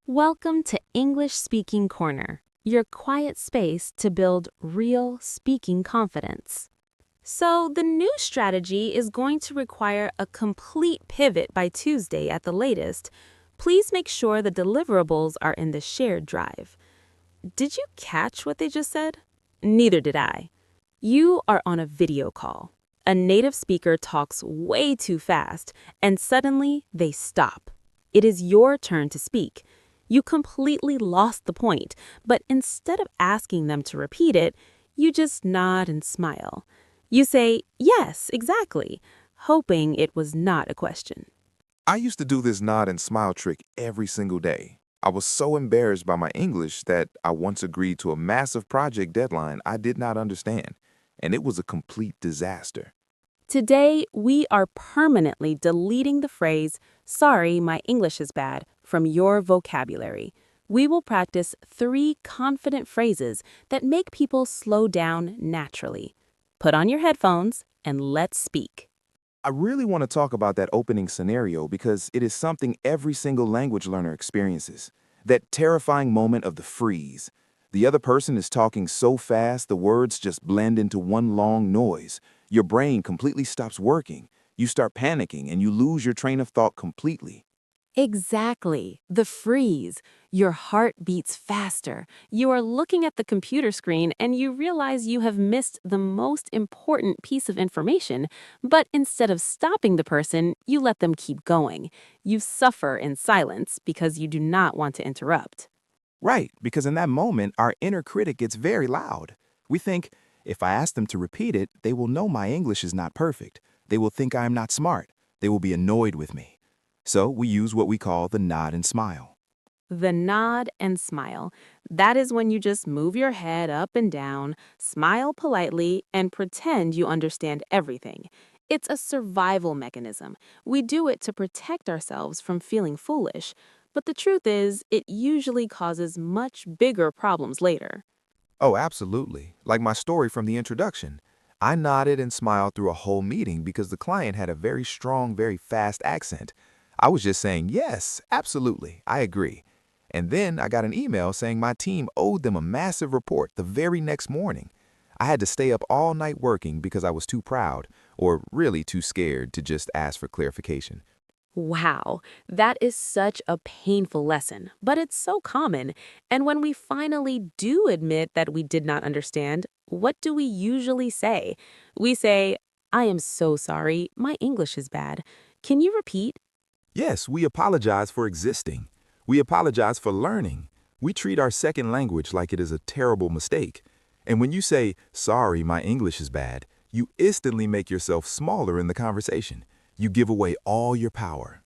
Welcome to English Speaking Corner, your quiet space to build real speaking confidence. So, the new strategy is going to require a complete pivot by Tuesday at the latest. Please make sure the deliverables are in the shared drive. Did you catch what they just said? Neither did I. You are on a video call. A native speaker talks way too fast, and suddenly they stop. It is your turn to speak. You completely lost the point, but instead of asking them to repeat it, you just nod and smile. You say, "Yes, exactly," hoping it was not a question. I used to do this nod and smile trick every single day. I was so embarrassed by my English that I once agreed to a massive project deadline I did not understand, and it was a complete disaster. Today, we are permanently deleting the phrase, "Sorry, my English is bad," from your vocabulary. We will practice 3 confident phrases that make people slow down naturally. Put on your headphones and let's speak. I really want to talk about that opening scenario because it is something every single language learner experiences. That terrifying moment of the freeze. The other person is talking so fast the words just blend into one long noise. Your brain completely stops working. You start panicking and you lose your train of thought completely. Exactly. The freeze. Your heart beats faster. You are looking at the computer screen and you realize you have missed the most important piece of information, but instead of stopping the person, you let them keep going. You suffer in silence because you do not want to interrupt. Right, because in that moment, our inner critic gets very loud. We think, if I ask them to repeat it, they will know my English is not perfect. They will think I am not smart. They will be annoyed with me. So we use what we call the nod and smile. The nod and smile. That is when you just move your head up and down, smile politely, and pretend you understand everything. It's a survival mechanism. We do it to protect ourselves from feeling foolish. But the truth is, it usually causes much bigger problems later. Oh, absolutely. Like my story from the introduction. I nodded and smiled through a whole meeting because the client had a very strong, very fast accent. I was just saying, yes, absolutely, I agree. And then I got an email saying my team owed them a massive report the very next morning. I had to stay up all night working because I was too proud, or really too scared, to just ask for clarification. Wow, that is such a painful lesson, but it's so common. And when we finally do admit that we did not understand, what do we usually say? We say, "I am so sorry, my English is bad. Can you repeat?" Yes, we apologize for existing. We apologize for learning. We treat our second language like it is a terrible mistake. And when you say, sorry, my English is bad, you instantly make yourself smaller in the conversation. You give away all your power.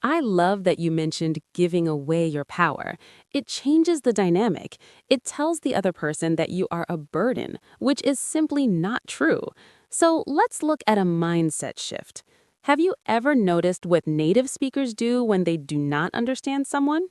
I love that you mentioned giving away your power. It changes the dynamic. It tells the other person that you are a burden, which is simply not true. So let's look at a mindset shift. Have you ever noticed what native speakers do when they do not understand someone?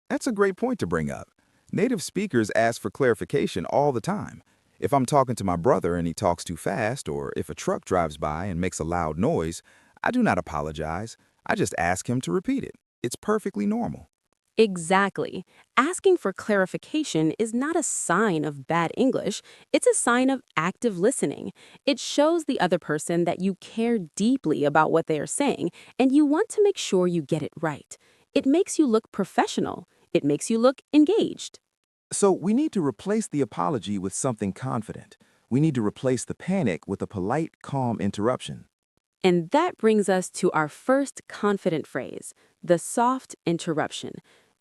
That's a great point to bring up. Native speakers ask for clarification all the time. If I'm talking to my brother and he talks too fast, or if a truck drives by and makes a loud noise, I do not apologize. I just ask him to repeat it. It's perfectly normal. Exactly. Asking for clarification is not a sign of bad English, it's a sign of active listening. It shows the other person that you care deeply about what they are saying and you want to make sure you get it right. It makes you look professional. It makes you look engaged. So we need to replace the apology with something confident. We need to replace the panic with a polite, calm interruption. And that brings us to our first confident phrase, the soft interruption.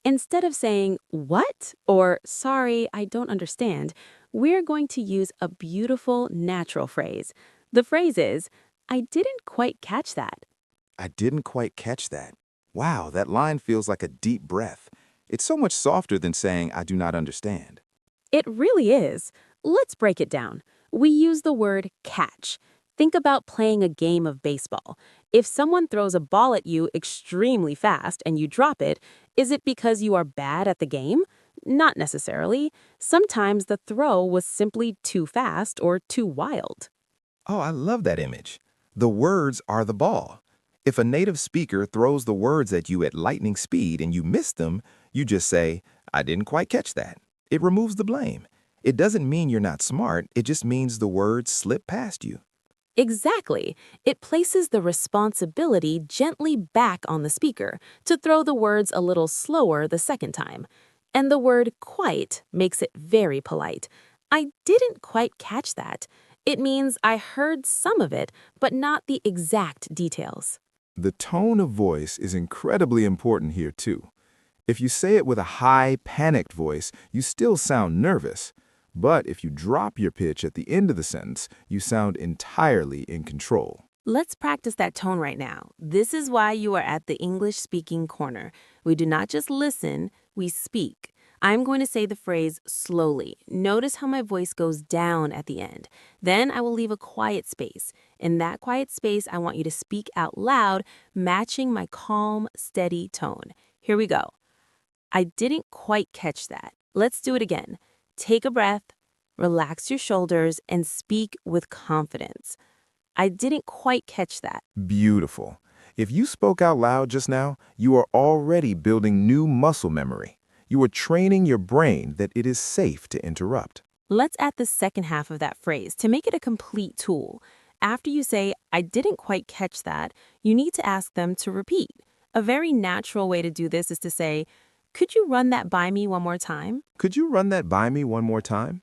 Instead of saying, "What?" or "Sorry, I don't understand," we're going to use a beautiful, natural phrase. The phrase is, "I didn't quite catch that." I didn't quite catch that. Wow, that line feels like a deep breath. It's so much softer than saying, I do not understand. It really is. Let's break it down. We use the word catch. Think about playing a game of baseball. If someone throws a ball at you extremely fast and you drop it, is it because you are bad at the game? Not necessarily. Sometimes the throw was simply too fast or too wild. Oh, I love that image. The words are the ball. If a native speaker throws the words at you at lightning speed and you miss them, You just say, I didn't quite catch that. It removes the blame. It doesn't mean you're not smart, it just means the words slip past you. Exactly. It places the responsibility gently back on the speaker to throw the words a little slower the second time. And the word quite makes it very polite. I didn't quite catch that. It means I heard some of it, but not the exact details. The tone of voice is incredibly important here, too. If you say it with a high, panicked voice, you still sound nervous. But if you drop your pitch at the end of the sentence, you sound entirely in control. Let's practice that tone right now. This is why you are at the English speaking corner. We do not just listen, we speak. I'm going to say the phrase slowly. Notice how my voice goes down at the end. Then I will leave a quiet space. In that quiet space, I want you to speak out loud, matching my calm, steady tone. Here we go. I didn't quite catch that. Let's do it again. Take a breath, relax your shoulders, and speak with confidence. I didn't quite catch that. Beautiful. If you spoke out loud just now, you are already building new muscle memory. You are training your brain that it is safe to interrupt. Let's add the second half of that phrase to make it a complete tool. After you say, I didn't quite catch that, you need to ask them to repeat. A very natural way to do this is to say, could you run that by me one more time? Could you run that by me one more time?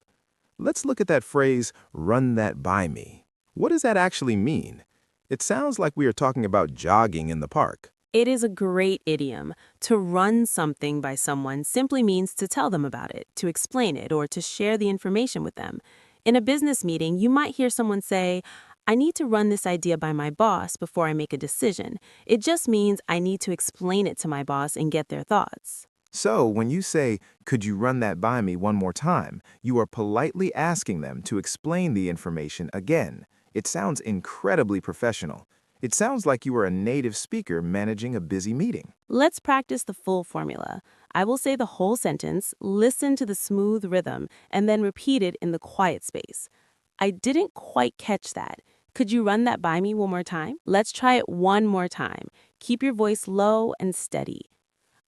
Let's look at that phrase, run that by me. What does that actually mean? It sounds like we are talking about jogging in the park. It is a great idiom. To run something by someone simply means to tell them about it, to explain it, or to share the information with them. In a business meeting, you might hear someone say, I need to run this idea by my boss before I make a decision. It just means I need to explain it to my boss and get their thoughts. So, when you say, could you run that by me one more time, you are politely asking them to explain the information again. It sounds incredibly professional. It sounds like you are a native speaker managing a busy meeting. Let's practice the full formula. I will say the whole sentence, listen to the smooth rhythm, and then repeat it in the quiet space. I didn't quite catch that. Could you run that by me one more time? Let's try it one more time. Keep your voice low and steady.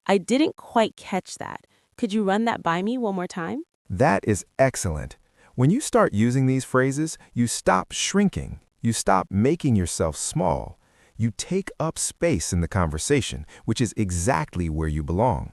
I didn't quite catch that. Could you run that by me one more time? That is excellent. When you start using these phrases, you stop shrinking. You stop making yourself small. You take up space in the conversation, which is exactly where you belong.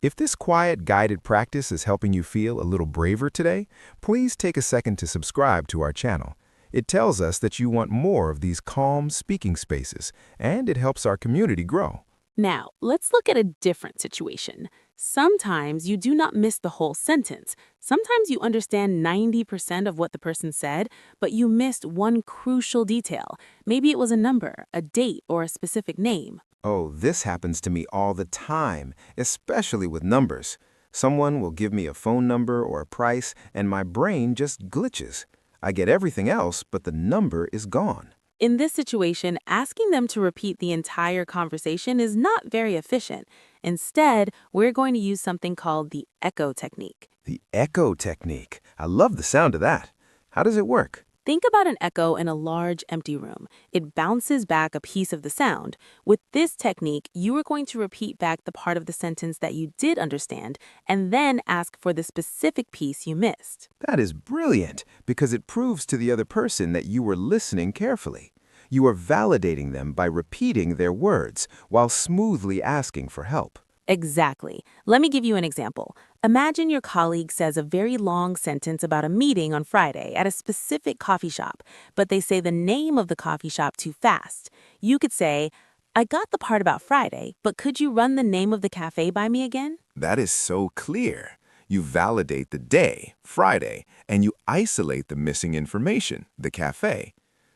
If this quiet, guided practice is helping you feel a little braver today, please take a second to subscribe to our channel. It tells us that you want more of these calm speaking spaces, and it helps our community grow. Now, let's look at a different situation. Sometimes you do not miss the whole sentence. Sometimes you understand 90% of what the person said, but you missed one crucial detail. Maybe it was a number, a date, or a specific name. Oh, this happens to me all the time, especially with numbers. Someone will give me a phone number or a price, and my brain just glitches. I get everything else, but the number is gone. In this situation, asking them to repeat the entire conversation is not very efficient. Instead, we're going to use something called the echo technique. The echo technique. I love the sound of that. How does it work? Think about an echo in a large, empty room. It bounces back a piece of the sound. With this technique, you are going to repeat back the part of the sentence that you did understand, and then ask for the specific piece you missed. That is brilliant, because it proves to the other person that you were listening carefully. You are validating them by repeating their words while smoothly asking for help. Exactly. Let me give you an example. Imagine your colleague says a very long sentence about a meeting on Friday at a specific coffee shop, but they say the name of the coffee shop too fast. You could say, I got the part about Friday, but could you run the name of the cafe by me again? That is so clear. You validate the day, Friday, and you isolate the missing information, the cafe.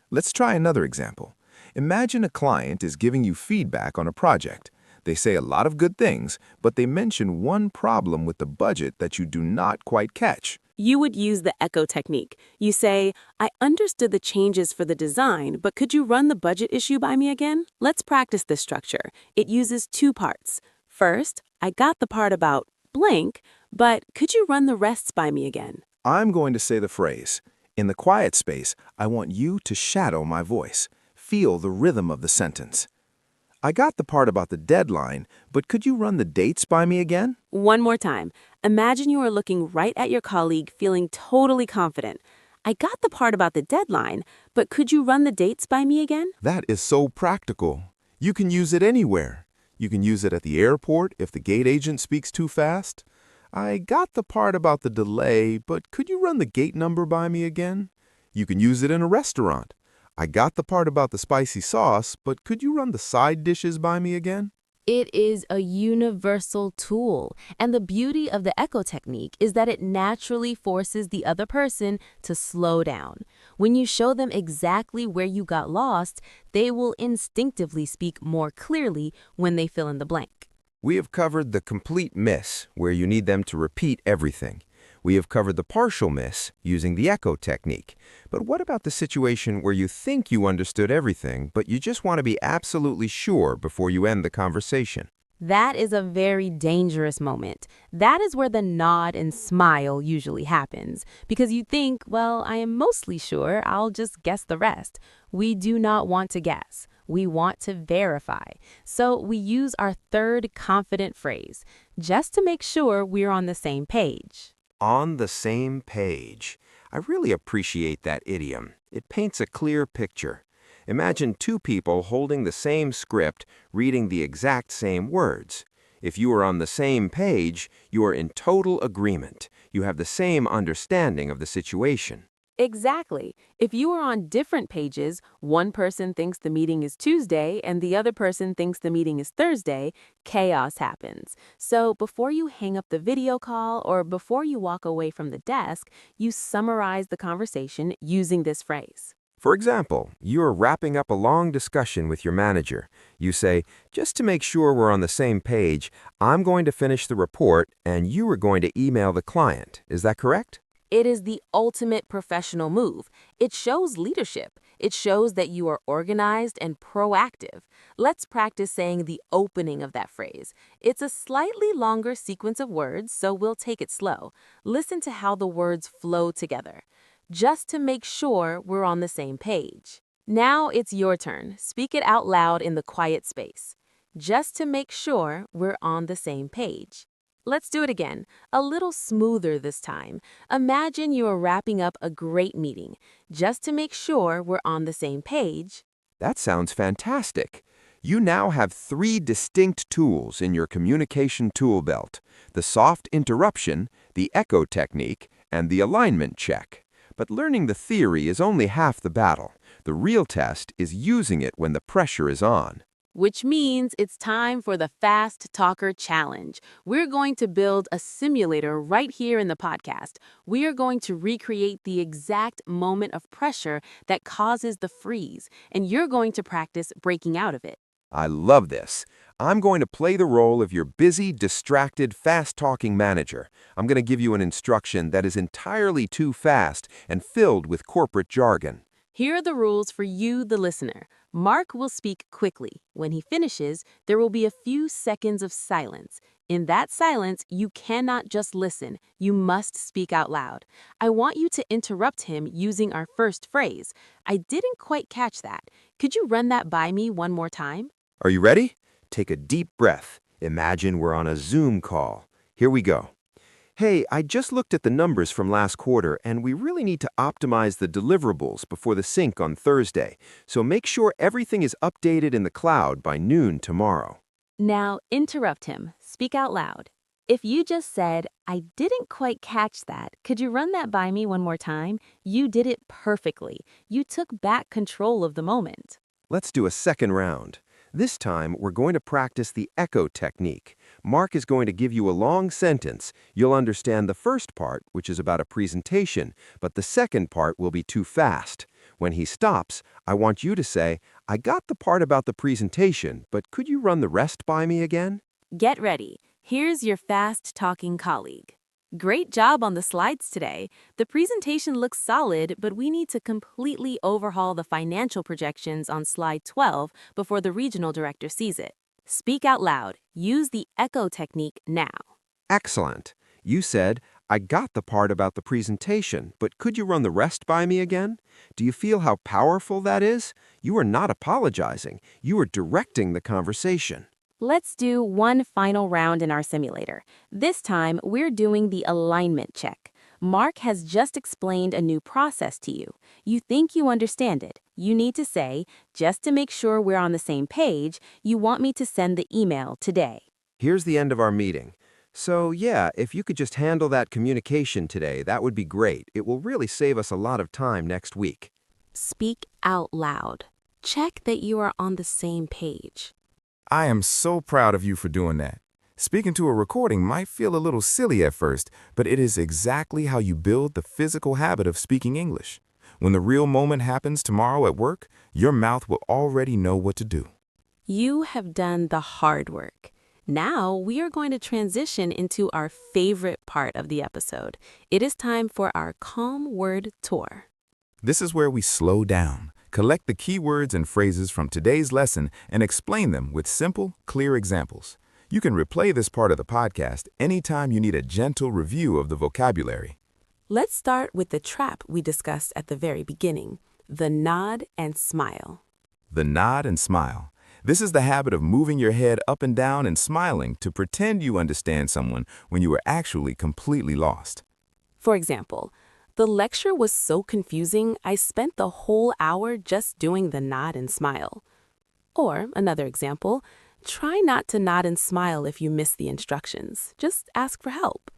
Let's try another example. Imagine a client is giving you feedback on a project. They say a lot of good things, but they mention one problem with the budget that you do not quite catch. You would use the echo technique. You say, I understood the changes for the design, but could you run the budget issue by me again? Let's practice this structure. It uses two parts. First, I got the part about blank, but could you run the rests by me again? I'm going to say the phrase. In the quiet space, I want you to shadow my voice. Feel the rhythm of the sentence. I got the part about the deadline, but could you run the dates by me again? One more time. Imagine you are looking right at your colleague, feeling totally confident. I got the part about the deadline, but could you run the dates by me again? That is so practical. You can use it anywhere. You can use it at the airport if the gate agent speaks too fast. I got the part about the delay, but could you run the gate number by me again? You can use it in a restaurant. I got the part about the spicy sauce, but could you run the side dishes by me again? It is a universal tool, and the beauty of the echo technique is that it naturally forces the other person to slow down. When you show them exactly where you got lost, they will instinctively speak more clearly when they fill in the blank. We have covered the complete miss, where you need them to repeat everything. We have covered the partial miss, using the echo technique. But what about the situation where you think you understood everything, but you just want to be absolutely sure before you end the conversation? That is a very dangerous moment. That is where the nod and smile usually happens, because you think, well, I am mostly sure, I'll just guess the rest. We do not want to guess. We want to verify. So we use our third confident phrase, just to make sure we're on the same page. On the same page. I really appreciate that idiom. It paints a clear picture. Imagine two people holding the same script, reading the exact same words. If you are on the same page, you are in total agreement. You have the same understanding of the situation. Exactly. If you are on different pages, one person thinks the meeting is Tuesday and the other person thinks the meeting is Thursday, chaos happens. So before you hang up the video call or before you walk away from the desk, you summarize the conversation using this phrase. For example, you are wrapping up a long discussion with your manager. You say, just to make sure we're on the same page, I'm going to finish the report and you are going to email the client. Is that correct? It is the ultimate professional move. It shows leadership. It shows that you are organized and proactive. Let's practice saying the opening of that phrase. It's a slightly longer sequence of words, so we'll take it slow. Listen to how the words flow together. Just to make sure we're on the same page. Now it's your turn. Speak it out loud in the quiet space. Just to make sure we're on the same page. Let's do it again, a little smoother this time. Imagine you are wrapping up a great meeting. Just to make sure we're on the same page. That sounds fantastic. You now have 3 distinct tools in your communication tool belt: the soft interruption, the echo technique, and the alignment check. But learning the theory is only half the battle. The real test is using it when the pressure is on. Which means it's time for the Fast Talker Challenge. We're going to build a simulator right here in the podcast. We are going to recreate the exact moment of pressure that causes the freeze, and you're going to practice breaking out of it. I love this. I'm going to play the role of your busy, distracted, fast-talking manager. I'm going to give you an instruction that is entirely too fast and filled with corporate jargon. Here are the rules for you, the listener. Mark will speak quickly. When he finishes, there will be a few seconds of silence. In that silence, you cannot just listen. You must speak out loud. I want you to interrupt him using our first phrase. I didn't quite catch that. Could you run that by me one more time? Are you ready? Take a deep breath. Imagine we're on a Zoom call. Here we go. Hey, I just looked at the numbers from last quarter, and we really need to optimize the deliverables before the sync on Thursday. So make sure everything is updated in the cloud by noon tomorrow. Now, interrupt him. Speak out loud. If you just said, I didn't quite catch that, could you run that by me one more time? You did it perfectly. You took back control of the moment. Let's do a second round. This time, we're going to practice the echo technique. Mark is going to give you a long sentence. You'll understand the first part, which is about a presentation, but the second part will be too fast. When he stops, I want you to say, I got the part about the presentation, but could you run the rest by me again? Get ready. Here's your fast-talking colleague. Great job on the slides today. The presentation looks solid, but we need to completely overhaul the financial projections on slide 12 before the regional director sees it. Speak out loud. Use the echo technique now. Excellent. You said, I got the part about the presentation, but could you run the rest by me again? Do you feel how powerful that is? You are not apologizing. You are directing the conversation. Let's do one final round in our simulator. This time, we're doing the alignment check. Mark has just explained a new process to you. You think you understand it. You need to say, just to make sure we're on the same page, you want me to send the email today. Here's the end of our meeting. So, yeah, if you could just handle that communication today, that would be great. It will really save us a lot of time next week. Speak out loud. Check that you are on the same page. I am so proud of you for doing that. Speaking to a recording might feel a little silly at first, but it is exactly how you build the physical habit of speaking English. When the real moment happens tomorrow at work, your mouth will already know what to do. You have done the hard work. Now we are going to transition into our favorite part of the episode. It is time for our calm word tour. This is where we slow down, collect the key words and phrases from today's lesson, and explain them with simple, clear examples. You can replay this part of the podcast anytime you need a gentle review of the vocabulary. Let's start with the trap we discussed at the very beginning, the nod and smile. The nod and smile. This is the habit of moving your head up and down and smiling to pretend you understand someone when you are actually completely lost. For example, the lecture was so confusing, I spent the whole hour just doing the nod and smile. Or, another example, try not to nod and smile if you miss the instructions. Just ask for help.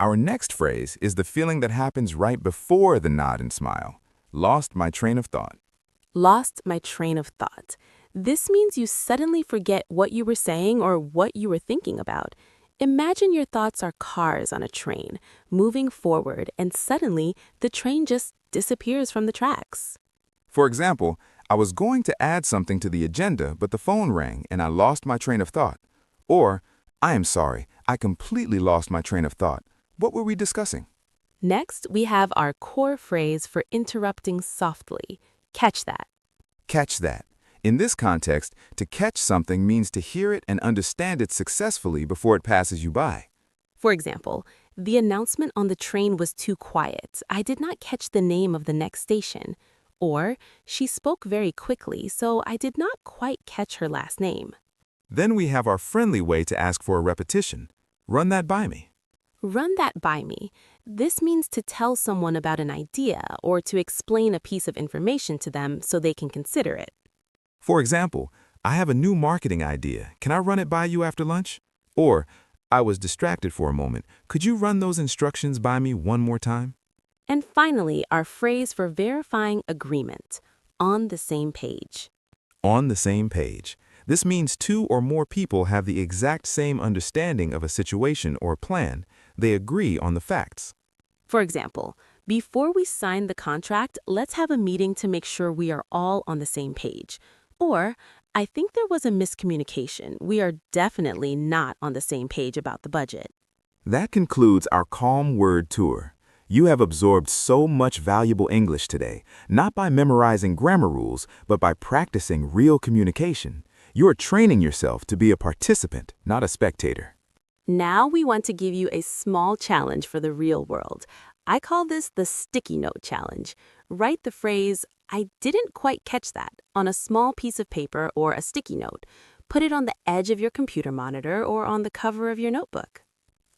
Our next phrase is the feeling that happens right before the nod and smile. Lost my train of thought. Lost my train of thought. This means you suddenly forget what you were saying or what you were thinking about. Imagine your thoughts are cars on a train, moving forward, and suddenly the train just disappears from the tracks. For example, I was going to add something to the agenda, but the phone rang and I lost my train of thought. Or, I am sorry, I completely lost my train of thought. What were we discussing? Next, we have our core phrase for interrupting softly. Catch that. Catch that. In this context, to catch something means to hear it and understand it successfully before it passes you by. For example, the announcement on the train was too quiet. I did not catch the name of the next station. Or, she spoke very quickly, so I did not quite catch her last name. Then we have our friendly way to ask for a repetition. Run that by me. Run that by me. This means to tell someone about an idea or to explain a piece of information to them so they can consider it. For example, I have a new marketing idea. Can I run it by you after lunch? Or, I was distracted for a moment. Could you run those instructions by me one more time? And finally, our phrase for verifying agreement, on the same page. On the same page. This means two or more people have the exact same understanding of a situation or plan. They agree on the facts. For example, before we sign the contract, let's have a meeting to make sure we are all on the same page. Or, I think there was a miscommunication. We are definitely not on the same page about the budget. That concludes our calm word tour. You have absorbed so much valuable English today, not by memorizing grammar rules, but by practicing real communication. You are training yourself to be a participant, not a spectator. Now we want to give you a small challenge for the real world. I call this the sticky note challenge. Write the phrase, I didn't quite catch that, on a small piece of paper or a sticky note. Put it on the edge of your computer monitor or on the cover of your notebook.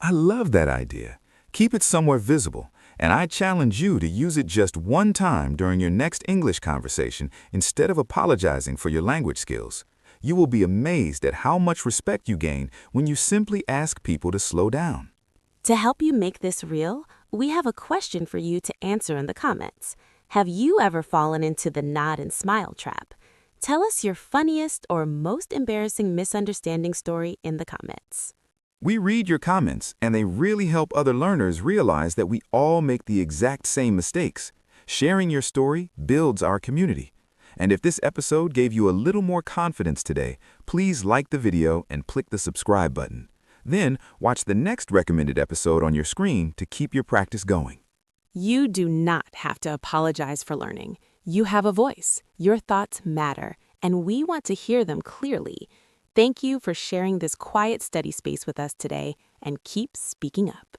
I love that idea. Keep it somewhere visible, and I challenge you to use it just one time during your next English conversation instead of apologizing for your language skills. You will be amazed at how much respect you gain when you simply ask people to slow down. To help you make this real, we have a question for you to answer in the comments. Have you ever fallen into the nod and smile trap? Tell us your funniest or most embarrassing misunderstanding story in the comments. We read your comments, and they really help other learners realize that we all make the exact same mistakes. Sharing your story builds our community. And if this episode gave you a little more confidence today, please like the video and click the subscribe button. Then watch the next recommended episode on your screen to keep your practice going. You do not have to apologize for learning. You have a voice. Your thoughts matter, and we want to hear them clearly. Thank you for sharing this quiet study space with us today, and keep speaking up.